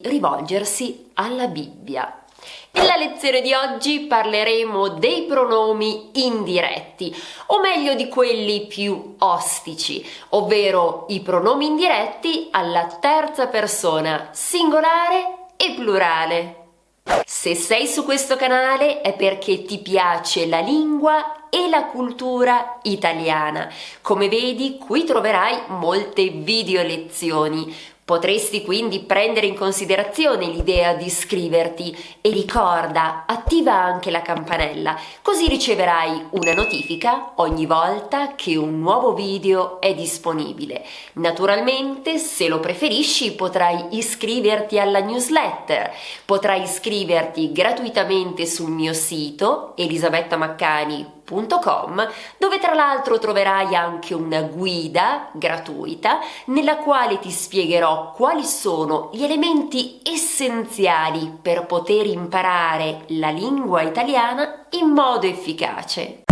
rivolgersi alla Bibbia. Nella lezione di oggi parleremo dei pronomi indiretti, o meglio di quelli più ostici, ovvero i pronomi indiretti alla terza persona singolare e plurale. Se sei su questo canale è perché ti piace la lingua e la cultura italiana. Come vedi, qui troverai molte video lezioni. Potresti quindi prendere in considerazione l'idea di iscriverti e ricorda, attiva anche la campanella, così riceverai una notifica ogni volta che un nuovo video è disponibile. Naturalmente, se lo preferisci, potrai iscriverti alla newsletter, potrai iscriverti gratuitamente sul mio sito elisabetamaccani.com, dove tra l'altro troverai anche una guida gratuita nella quale ti spiegherò quali sono gli elementi essenziali per poter imparare la lingua italiana in modo efficace.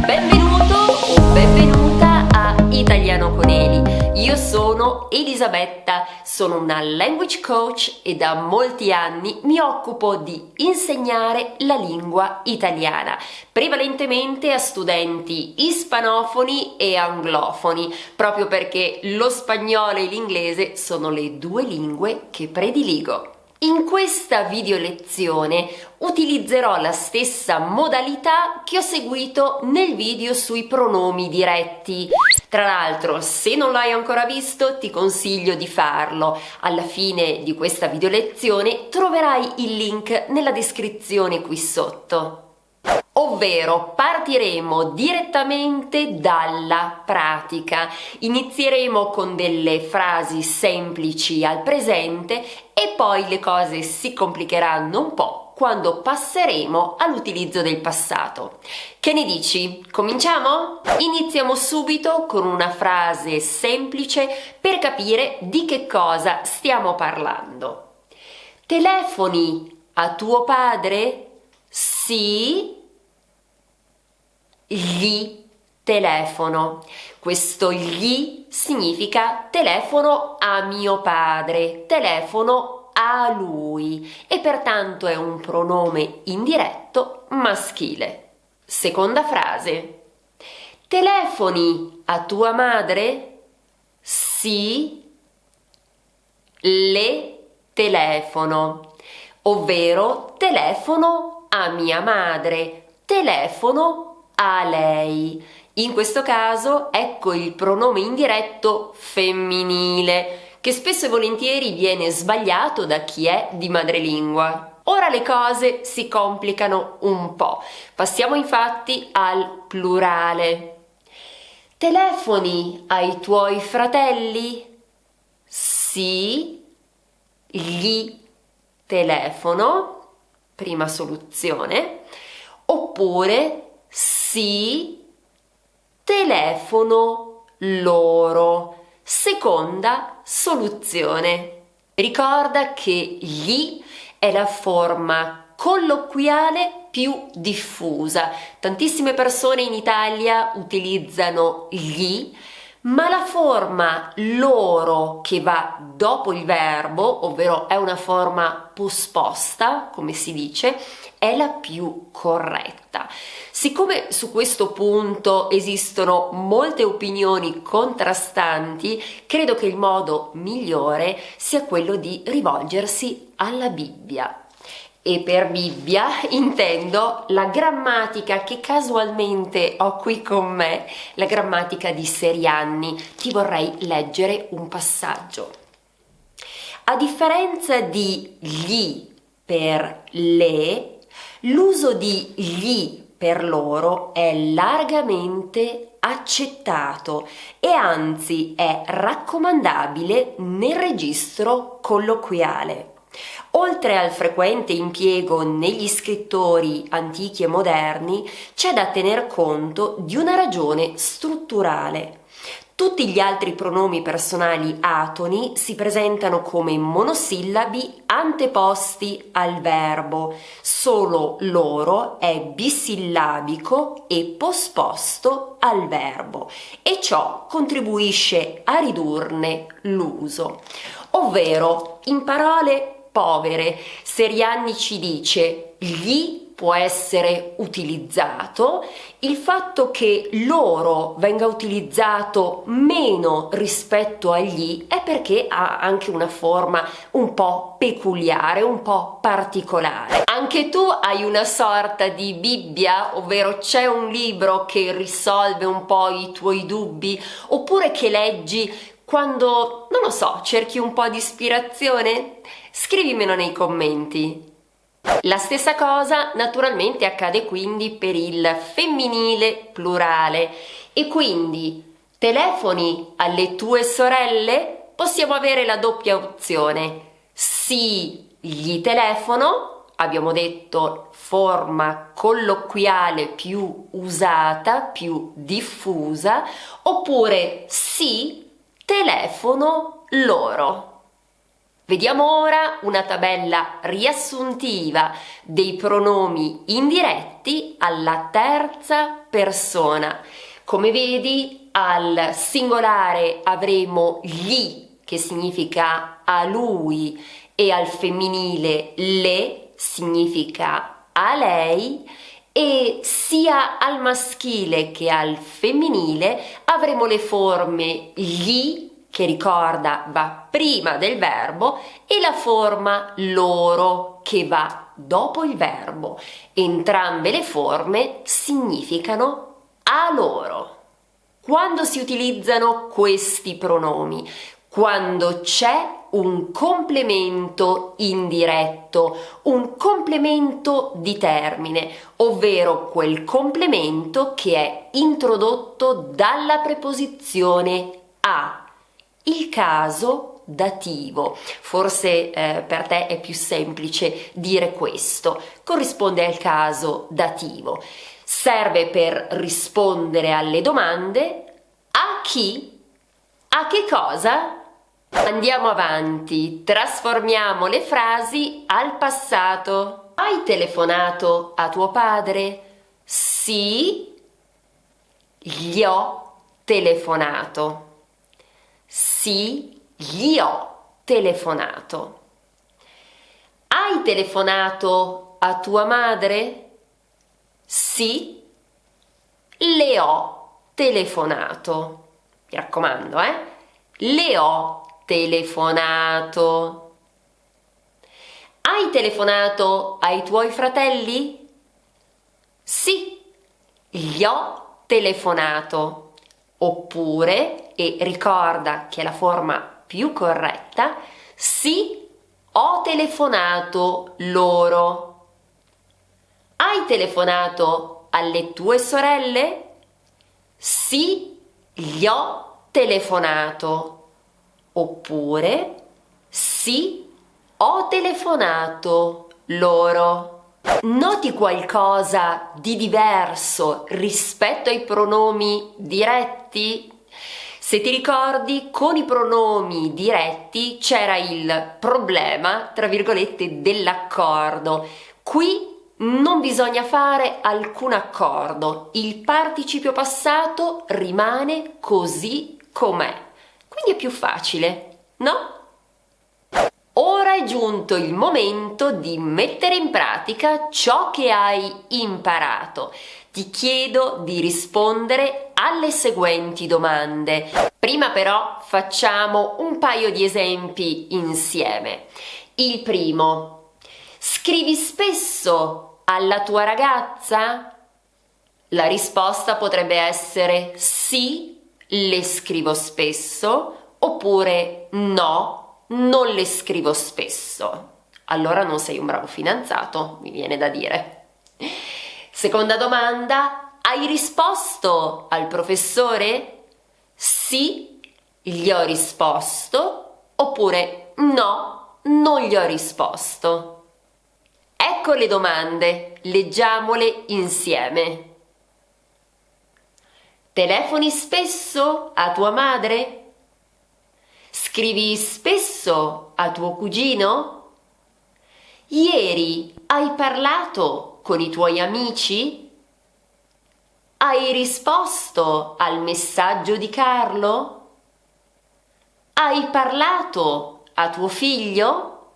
Benvenuto o benvenuta a Italiano con Eli. Io sono Elisabetta, sono una language coach e da molti anni mi occupo di insegnare la lingua italiana, prevalentemente a studenti ispanofoni e anglofoni, proprio perché lo spagnolo e l'inglese sono le due lingue che prediligo. In questa video lezione utilizzerò la stessa modalità che ho seguito nel video sui pronomi diretti. Tra l'altro, se non l'hai ancora visto, ti consiglio di farlo. Alla fine di questa video lezione troverai il link nella descrizione qui sotto. Ovvero partiremo direttamente dalla pratica. Inizieremo con delle frasi semplici al presente e poi le cose si complicheranno un po' quando passeremo all'utilizzo del passato. Che ne dici? Cominciamo? Iniziamo subito con una frase semplice per capire di che cosa stiamo parlando. Telefoni a tuo padre? Sì. Gli telefono. Questo gli significa telefono a mio padre, telefono a lui e pertanto è un pronome indiretto maschile. Seconda frase. Telefoni a tua madre? Sì. Le telefono, ovvero telefono a mia madre, telefono a lei. In questo caso ecco il pronome indiretto femminile, che spesso e volentieri viene sbagliato da chi è di madrelingua. Ora le cose si complicano un po'. Passiamo infatti al plurale. Telefoni ai tuoi fratelli? Sì. Gli telefono, prima soluzione, oppure sì, telefono loro, seconda soluzione. Ricorda che gli è la forma colloquiale più diffusa. Tantissime persone in Italia utilizzano gli, ma la forma loro che va dopo il verbo, ovvero è una forma posposta, come si dice, è la più corretta. Siccome su questo punto esistono molte opinioni contrastanti, credo che il modo migliore sia quello di rivolgersi alla Bibbia. E per Bibbia intendo la grammatica che casualmente ho qui con me, la grammatica di Serianni. Ti vorrei leggere un passaggio. A differenza di gli per le, l'uso di gli per loro è largamente accettato e anzi è raccomandabile nel registro colloquiale. Oltre al frequente impiego negli scrittori antichi e moderni, c'è da tener conto di una ragione strutturale. Tutti gli altri pronomi personali atoni si presentano come monosillabi anteposti al verbo, solo loro è bisillabico e posposto al verbo e ciò contribuisce a ridurne l'uso. Ovvero, in parole povere, Serianni ci dice gli può essere utilizzato, il fatto che loro venga utilizzato meno rispetto agli è perché ha anche una forma un po' peculiare, un po' particolare. Anche tu hai una sorta di Bibbia, ovvero c'è un libro che risolve un po' i tuoi dubbi, oppure che leggi quando, non lo so, cerchi un po' di ispirazione? Scrivimelo nei commenti. La stessa cosa naturalmente accade quindi per il femminile plurale e quindi telefoni alle tue sorelle? Possiamo avere la doppia opzione. Sì, gli telefono, abbiamo detto forma colloquiale più usata, più diffusa, oppure sì, telefono loro. Vediamo ora una tabella riassuntiva dei pronomi indiretti alla terza persona. Come vedi, al singolare avremo gli, che significa a lui, e al femminile le, significa a lei, e sia al maschile che al femminile avremo le forme gli, che ricorda va prima del verbo, e la forma loro che va dopo il verbo. Entrambe le forme significano a loro. Quando si utilizzano questi pronomi? Quando c'è un complemento indiretto, un complemento di termine, ovvero quel complemento che è introdotto dalla preposizione a. Il caso dativo, forse per te è più semplice dire questo, corrisponde al caso dativo, serve per rispondere alle domande a chi, a che cosa. Andiamo avanti, trasformiamo le frasi al passato. Hai telefonato a tuo padre? Sì, gli ho telefonato. Sì, gli ho telefonato. Hai telefonato a tua madre? Sì, le ho telefonato. Mi raccomando, le ho telefonato. Hai telefonato ai tuoi fratelli? Sì, gli ho telefonato. Oppure, e ricorda che è la forma più corretta, sì, ho telefonato loro. Hai telefonato alle tue sorelle? Sì, gli ho telefonato. Oppure, sì, ho telefonato loro. Noti qualcosa di diverso rispetto ai pronomi diretti? Se ti ricordi, con i pronomi diretti c'era il problema, tra virgolette, dell'accordo. Qui non bisogna fare alcun accordo, il participio passato rimane così com'è. Quindi è più facile, no? Ora è giunto il momento di mettere in pratica ciò che hai imparato. Ti chiedo di rispondere alle seguenti domande. Prima però facciamo un paio di esempi insieme. Il primo: scrivi spesso alla tua ragazza? La risposta potrebbe essere sì, le scrivo spesso, oppure no, non le scrivo spesso. Allora non sei un bravo fidanzato, mi viene da dire. Seconda domanda: hai risposto al professore? Sì, gli ho risposto, oppure no, non gli ho risposto. Ecco le domande, leggiamole insieme. Telefoni spesso a tua madre? Scrivi spesso a tuo cugino? Ieri hai parlato con i tuoi amici? Hai risposto al messaggio di Carlo? Hai parlato a tuo figlio?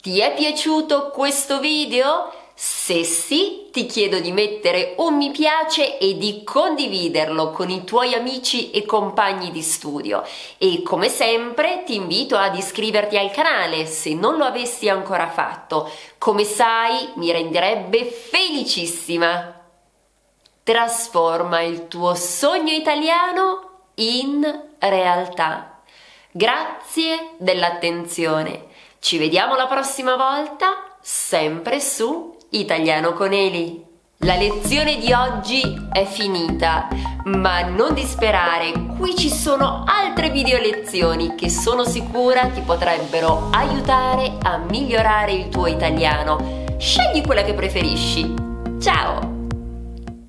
Ti è piaciuto questo video? Se sì, ti chiedo di mettere un mi piace e di condividerlo con i tuoi amici e compagni di studio. E come sempre ti invito ad iscriverti al canale se non lo avessi ancora fatto. Come sai, mi renderebbe felicissima. Trasforma il tuo sogno italiano in realtà. Grazie dell'attenzione. Ci vediamo la prossima volta, sempre su Italiano con Eli. La lezione di oggi è finita, ma non disperare, qui ci sono altre video lezioni che sono sicura ti potrebbero aiutare a migliorare il tuo italiano. Scegli quella che preferisci. Ciao!